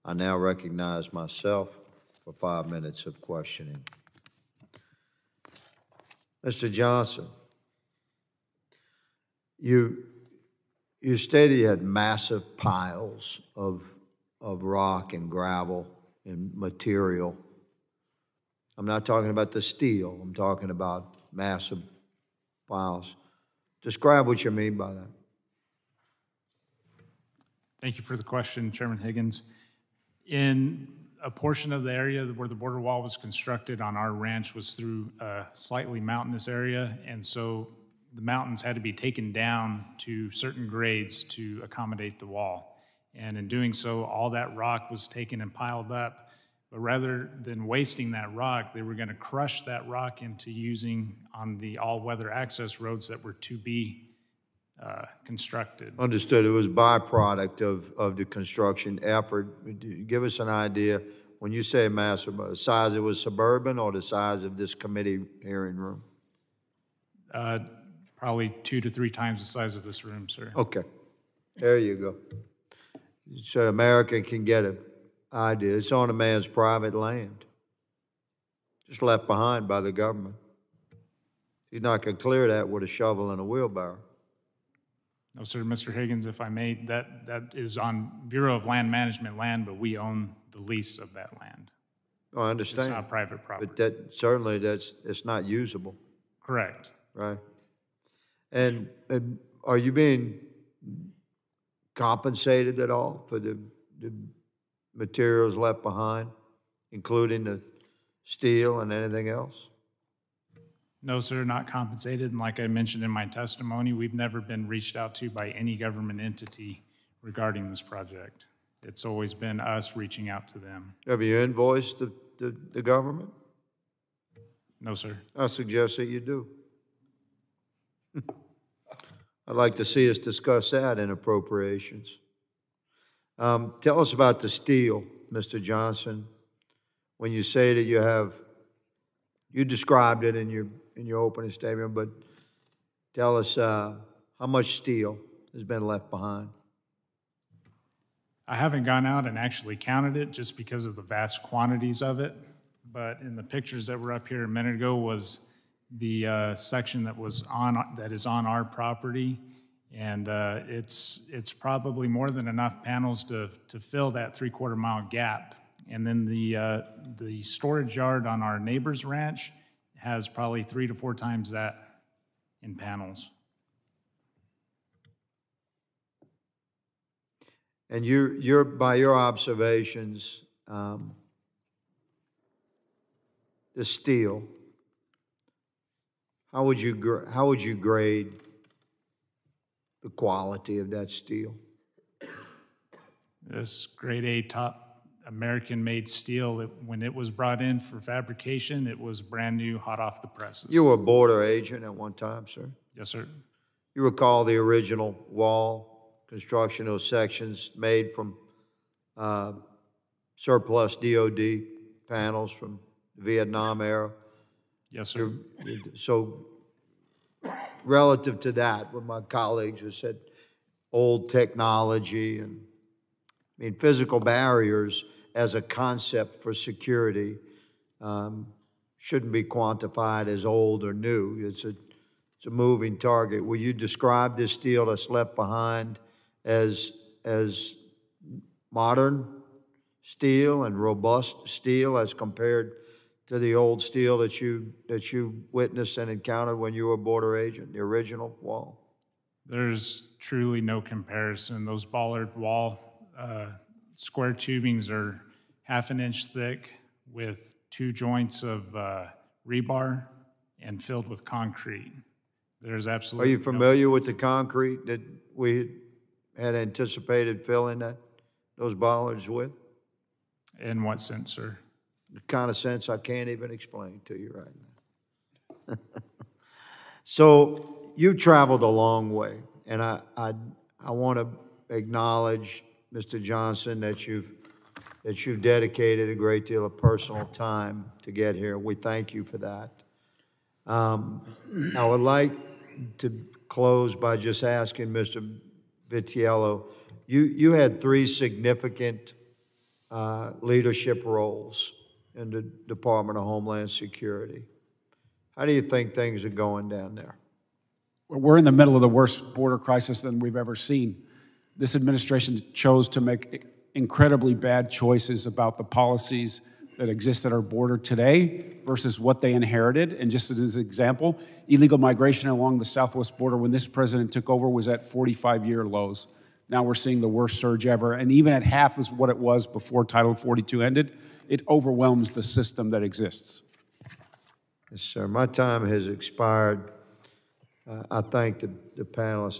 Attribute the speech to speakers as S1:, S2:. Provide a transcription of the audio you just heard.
S1: I now recognize myself for 5 minutes of questioning. Mr. Johnson, you stated you had massive piles of rock and gravel and material. I'm not talking about the steel. I'm talking about massive piles. Describe what you mean by that.
S2: Thank you for the question, Chairman Higgins. In a portion of the area where the border wall was constructed on our ranch was through a slightly mountainous area, and so the mountains had to be taken down to certain grades to accommodate the wall. And in doing so, all that rock was taken and piled up. But rather than wasting that rock, they were going to crush that rock into using on the all-weather access roads that were to be constructed.
S1: Understood. It was byproduct of the construction effort. Give us an idea, when you say massive, the size it was suburban or the size of this committee hearing room?
S2: Probably 2 to 3 times the size of this room, sir.
S1: Okay. There you go. So America can get an idea. It's on a man's private land, just left behind by the government. He's not going to clear that with a shovel and a wheelbarrow.
S2: No, sir, Mr. Higgins, if I may, that is on Bureau of Land Management land, but we own the lease of that land.
S1: Oh, I understand.
S2: It's not private property.
S1: But that certainly it's not usable.
S2: Correct.
S1: Right. And are you being compensated at all for the materials left behind, including the steel and anything else?
S2: No, sir, not compensated. And like I mentioned in my testimony, we've never been reached out to by any government entity regarding this project. It's always been us reaching out to them.
S1: Have you invoiced the government?
S2: No, sir.
S1: I suggest that you do. I'd like to see us discuss that in appropriations. Tell us about the steel, Mr. Johnson. When you say that you described it in your opening statement, but tell us how much steel has been left behind.
S2: I haven't gone out and actually counted it just because of the vast quantities of it, but in the pictures that were up here a minute ago was the section that is on our property, and it's probably more than enough panels to fill that 3/4 mile gap. And then the storage yard on our neighbor's ranch has probably 3 to 4 times that in panels.
S1: And you're by your observations, the steel, how would you grade the quality of that steel?
S2: This grade A top American-made steel, when it was brought in for fabrication, it was brand new, hot off the presses.
S1: You were a border agent at one time, sir?
S2: Yes, sir.
S1: You recall the original wall construction, those sections made from surplus DOD panels from the Vietnam era?
S2: Yes, sir.
S1: So relative to that, what my colleagues have said, old technology and physical barriers as a concept for security shouldn't be quantified as old or new. It's a moving target. Will you describe this steel that's left behind as modern steel and robust steel as compared to the old steel that you witnessed and encountered when you were a border agent, the original wall?
S2: There's truly no comparison. Those bollard wall square tubings are 1/2 inch thick with 2 joints of rebar and filled with concrete. There's absolutely.
S1: Are you familiar with the concrete that we had anticipated filling those bollards with?
S2: In what sense, sir?
S1: The kind of sense I can't even explain to you right now. So you've traveled a long way, and I want to acknowledge, Mr. Johnson, that you've dedicated a great deal of personal time to get here. We thank you for that. I would like to close by just asking Mr. Vitiello, you had 3 significant leadership roles in the Department of Homeland Security. How do you think things are going down there?
S3: We're in the middle of the worst border crisis than we've ever seen. This administration chose to make incredibly bad choices about the policies that exist at our border today versus what they inherited. And just as an example, illegal migration along the southwest border when this president took over was at 45-year lows. Now we're seeing the worst surge ever. And even at half is what it was before Title 42 ended, it overwhelms the system that exists.
S1: Yes, sir. My time has expired. I thank the panelists.